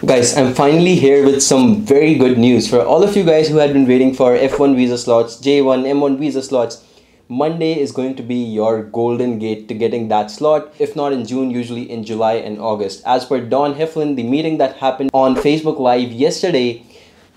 Guys, I'm finally here with some very good news for all of you guys who had been waiting for F-1 visa slots, J-1, M-1 visa slots. Monday is going to be your golden gate to getting that slot, if not in June, usually in July and August. As per Don Heflin, the meeting that happened on Facebook Live yesterday,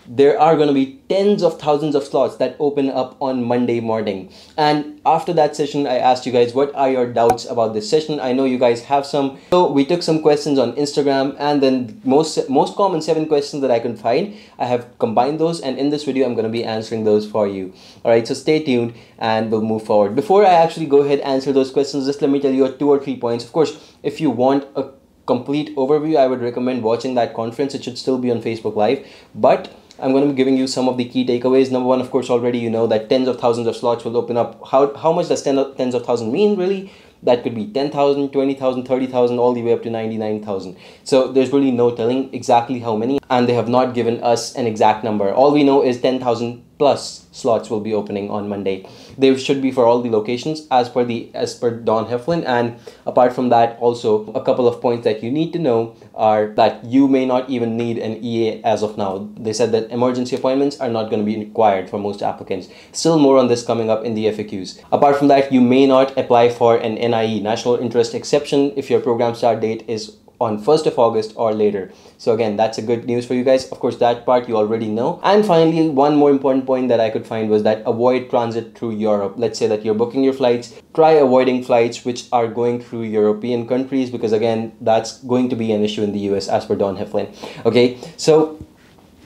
there are going to be tens of thousands of slots that open up on Monday morning. And after that session, I asked you guys, what are your doubts about this session? I know you guys have some. So we took some questions on Instagram, and then most common 7 questions that I could find, I have combined those, and in this video, I'm going to be answering those for you. All right, so stay tuned and we'll move forward. Before I actually go ahead and answer those questions, just let me tell you 2 or 3 points. Of course, if you want a complete overview, I would recommend watching that conference. It should still be on Facebook Live, but I'm going to be giving you some of the key takeaways. Number one, of course, already you know that tens of thousands of slots will open up. How much does tens of thousands mean, really? That could be 10,000, 20,000, 30,000, all the way up to 99,000. So there's really no telling exactly how many, and they have not given us an exact number. All we know is 10,000 plus slots will be opening on Monday. They should be for all the locations as per Don Heflin. And apart from that, also a couple of points that you need to know are that you may not even need an EA as of now. They said that emergency appointments are not going to be required for most applicants. Still more on this coming up in the FAQs. Apart from that, you may not apply for an NIE, National Interest Exception, if your program start date is on 1st of August or later. So again, that's a good news for you guys. Of course, that part you already know. And finally, one more important point that I could find was that avoid transit through Europe. Let's say that you're booking your flights, try avoiding flights which are going through European countries, because again, that's going to be an issue in the US as per Don Heflin. Okay, so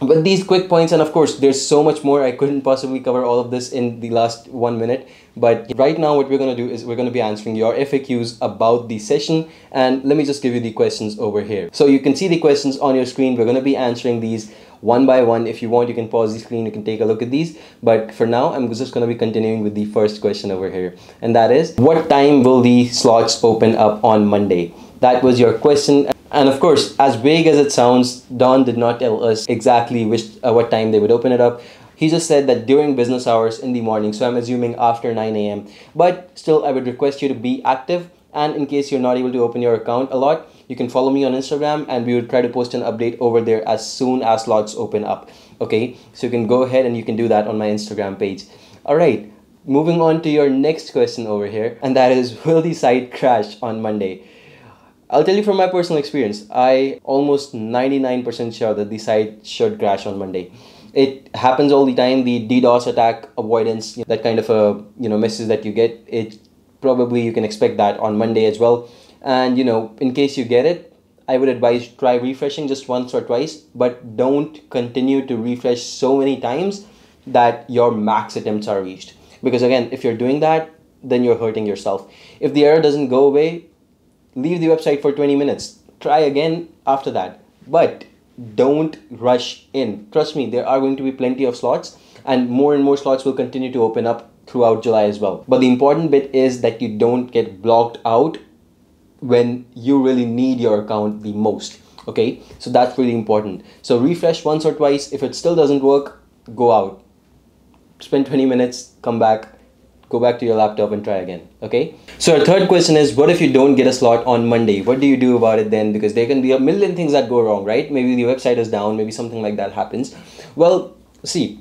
with these quick points, and of course there's so much more, I couldn't possibly cover all of this in the last 1 minute, but right now what we're going to do is we're going to be answering your FAQs about the session. And let me just give you the questions over here, so you can see the questions on your screen. We're going to be answering these one by one. If you want, you can pause the screen, you can take a look at these, but for now I'm just going to be continuing with the first question over here, and that is, what time will the slots open up on Monday? That was your question. And of course, as vague as it sounds, Don did not tell us exactly what time they would open it up. He just said that during business hours in the morning, so I'm assuming after 9 a.m. But still, I would request you to be active, and in case you're not able to open your account a lot, you can follow me on Instagram, and we will try to post an update over there as soon as slots open up. Okay, so you can go ahead and you can do that on my Instagram page. All right, moving on to your next question over here, and that is, will the site crash on Monday? I'll tell you from my personal experience, I almost 99% sure that the site should crash on Monday. It happens all the time. The DDoS attack avoidance, that kind of a message that you get, it probably you can expect that on Monday as well. And in case you get it, I would advise try refreshing just once or twice, but don't continue to refresh so many times that your max attempts are reached. Because again, if you're doing that, then you're hurting yourself. If the error doesn't go away, leave the website for 20 minutes. Try again after that. But don't rush in. Trust me, there are going to be plenty of slots, and more slots will continue to open up throughout July as well. But the important bit is that you don't get blocked out when you really need your account the most. Okay, so that's really important. So refresh once or twice. If it still doesn't work, go out. Spend 20 minutes, come back, go back to your laptop and try again. Okay, so our third question is, what if you don't get a slot on Monday? What do you do about it then? Because there can be a million things that go wrong, right? Maybe the website is down, maybe something like that happens. Well, see,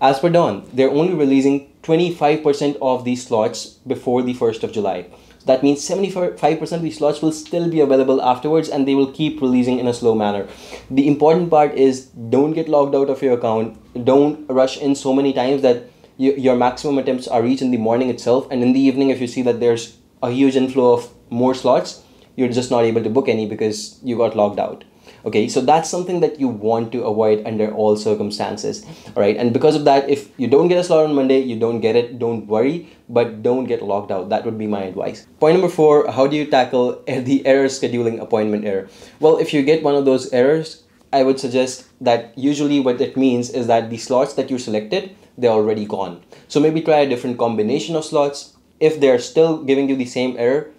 as per Dawn, they're only releasing 25% of these slots before the 1st of July. So that means 75% of these slots will still be available afterwards, and they will keep releasing in a slow manner. The important part is, don't get logged out of your account. Don't rush in so many times that your maximum attempts are reached in the morning itself, and in the evening, if you see that there's a huge inflow of more slots, you're just not able to book any because you got logged out. Okay, so that's something that you want to avoid under all circumstances. All right, and because of that, if you don't get a slot on Monday, you don't get it, don't worry, but don't get logged out. That would be my advice. Point number 4, how do you tackle the error scheduling appointment error? Well, if you get one of those errors, I would suggest that usually what it means is that the slots that you selected, they're already gone. So maybe try a different combination of slots. If they're still giving you the same error,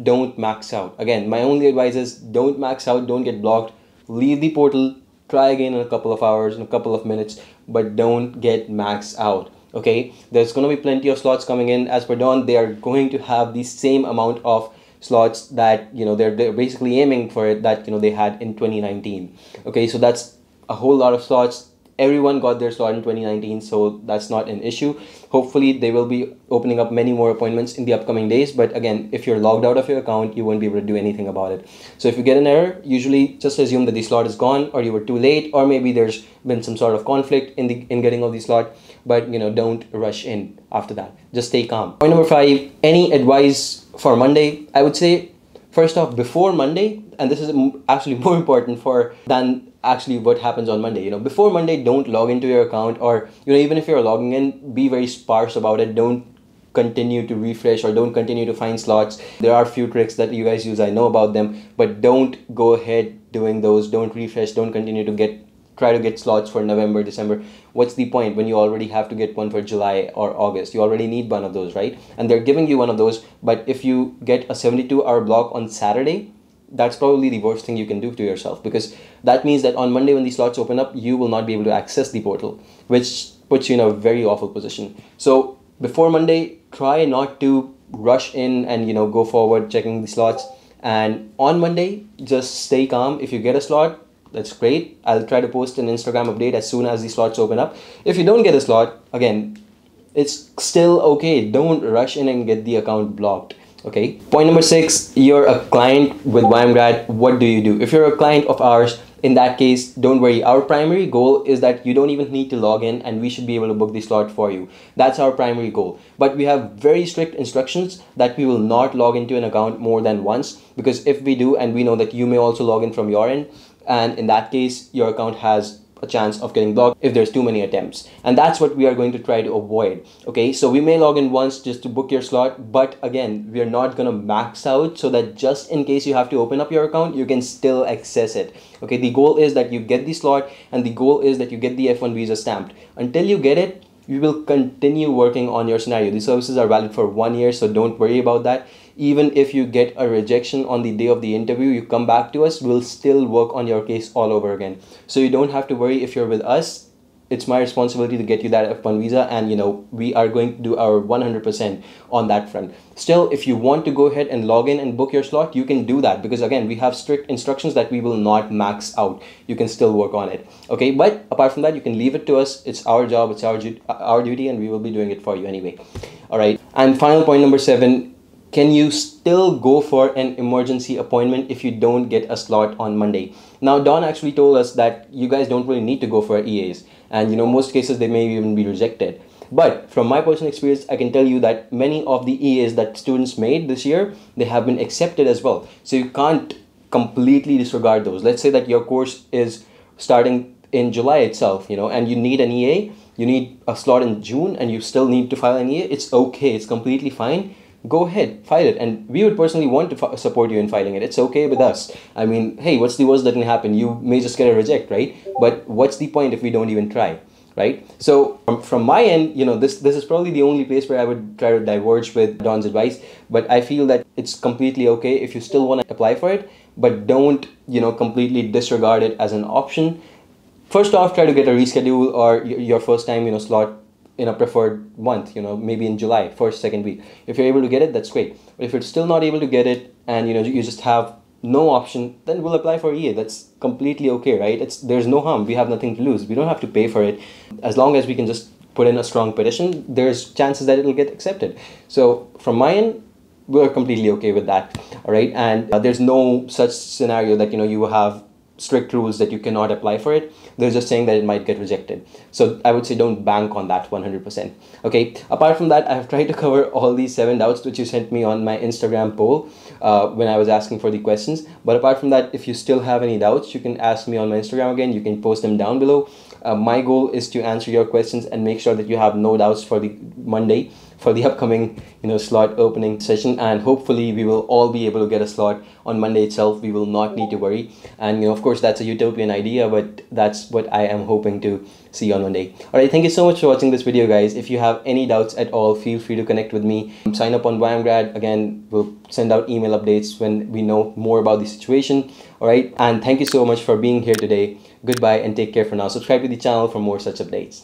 don't max out. Again, my only advice is don't max out, don't get blocked. Leave the portal, try again in a couple of hours, in a couple of minutes, but don't get maxed out. Okay, there's going to be plenty of slots coming in. As per Dawn, they are going to have the same amount of slots that, you know, they're basically aiming for it, that, you know, they had in 2019. Okay, so that's a whole lot of slots. Everyone got their slot in 2019, so that's not an issue. Hopefully they will be opening up many more appointments in the upcoming days, but again, if you're logged out of your account, you won't be able to do anything about it. So if you get an error, usually just assume that the slot is gone, or you were too late, or maybe there's been some sort of conflict in getting of the slot. But, you know, don't rush in after that. Just stay calm. Point number 5, any advice for Monday? I would say, first off, before Monday, and this is actually more important than actually what happens on Monday, you know, before Monday, don't log into your account, or, you know, even if you're logging in, be very sparse about it. Don't continue to refresh, or don't continue to find slots. There are a few tricks that you guys use, I know about them, but don't go ahead doing those. Don't refresh, don't continue to try to get slots for November, December. What's the point when you already have to get one for July or August? You already need one of those, right? And they're giving you one of those, but if you get a 72-hour block on Saturday, that's probably the worst thing you can do to yourself, because that means that on Monday when the slots open up, you will not be able to access the portal, which puts you in a very awful position. So before Monday, try not to rush in and, you know, go forward checking the slots. And on Monday, just stay calm. If you get a slot, that's great. I'll try to post an Instagram update as soon as the slots open up. If you don't get a slot, again, it's still okay. Don't rush in and get the account blocked. Okay. Point number 6, you're a client with YMGrad. What do you do? If you're a client of ours, in that case, don't worry. Our primary goal is that you don't even need to log in, and we should be able to book the slot for you. That's our primary goal. But we have very strict instructions that we will not log into an account more than once, because if we do, and we know that you may also log in from your end, and in that case, your account has a chance of getting blocked if there's too many attempts, and that's what we are going to try to avoid. Okay, so we may log in once just to book your slot, but again, we are not going to max out, so that just in case you have to open up your account, you can still access it. Okay, the goal is that you get the slot, and the goal is that you get the F1 visa stamped. Until you get it, we will continue working on your scenario. The services are valid for 1 year, so don't worry about that. Even if you get a rejection on the day of the interview, you come back to us, we'll still work on your case all over again. So you don't have to worry if you're with us. It's my responsibility to get you that F1 visa, and, you know, we are going to do our 100% on that front. Still, if you want to go ahead and log in and book your slot, you can do that, because again, we have strict instructions that we will not max out. You can still work on it. Okay, but apart from that, you can leave it to us. It's our job, it's our duty, and we will be doing it for you anyway. All right, and final point number 7, can you still go for an emergency appointment if you don't get a slot on Monday? Now, Don actually told us that you guys don't really need to go for EAs, and, you know, most cases they may even be rejected. But from my personal experience, I can tell you that many of the EAs that students made this year, they have been accepted as well. So you can't completely disregard those. Let's say that your course is starting in July itself, you know, and you need an EA, you need a slot in June, and you still need to file an EA. It's okay. It's completely fine. Go ahead, file it, and we would personally want to support you in filing it. It's okay with us. I mean, hey, what's the worst that can happen? You may just get a reject, right? But what's the point if we don't even try, right? So from my end, you know, this is probably the only place where I would try to diverge with Don's advice, but I feel that it's completely okay if you still want to apply for it, but don't, you know, completely disregard it as an option. First off, try to get a reschedule or your first time, you know, slot in a preferred month, you know, maybe in July, first, second week. If you're able to get it, that's great. But if you're still not able to get it, and, you know, you just have no option, then we'll apply for EA. That's completely okay, right? There's no harm. We have nothing to lose. We don't have to pay for it. As long as we can just put in a strong petition, there's chances that it'll get accepted. So from my end, we're completely okay with that. All right, and there's no such scenario that, you know, you have strict rules that you cannot apply for it. They're just saying that it might get rejected. So I would say don't bank on that 100%. Okay, apart from that, I have tried to cover all these 7 doubts which you sent me on my Instagram poll when I was asking for the questions. But apart from that, if you still have any doubts, you can ask me on my Instagram again. You can post them down below. My goal is to answer your questions and make sure that you have no doubts for the Monday, for the upcoming, you know, slot opening session, and hopefully we will all be able to get a slot on Monday itself. We will not need to worry, and, you know, of course, that's a utopian idea, but that's what I am hoping to see on Monday. All right, thank you so much for watching this video, guys. If you have any doubts at all, feel free to connect with me. Sign up on YMGrad. Again, we'll send out email updates when we know more about the situation. All right, and thank you so much for being here today. Goodbye and take care for now. Subscribe to the channel for more such updates.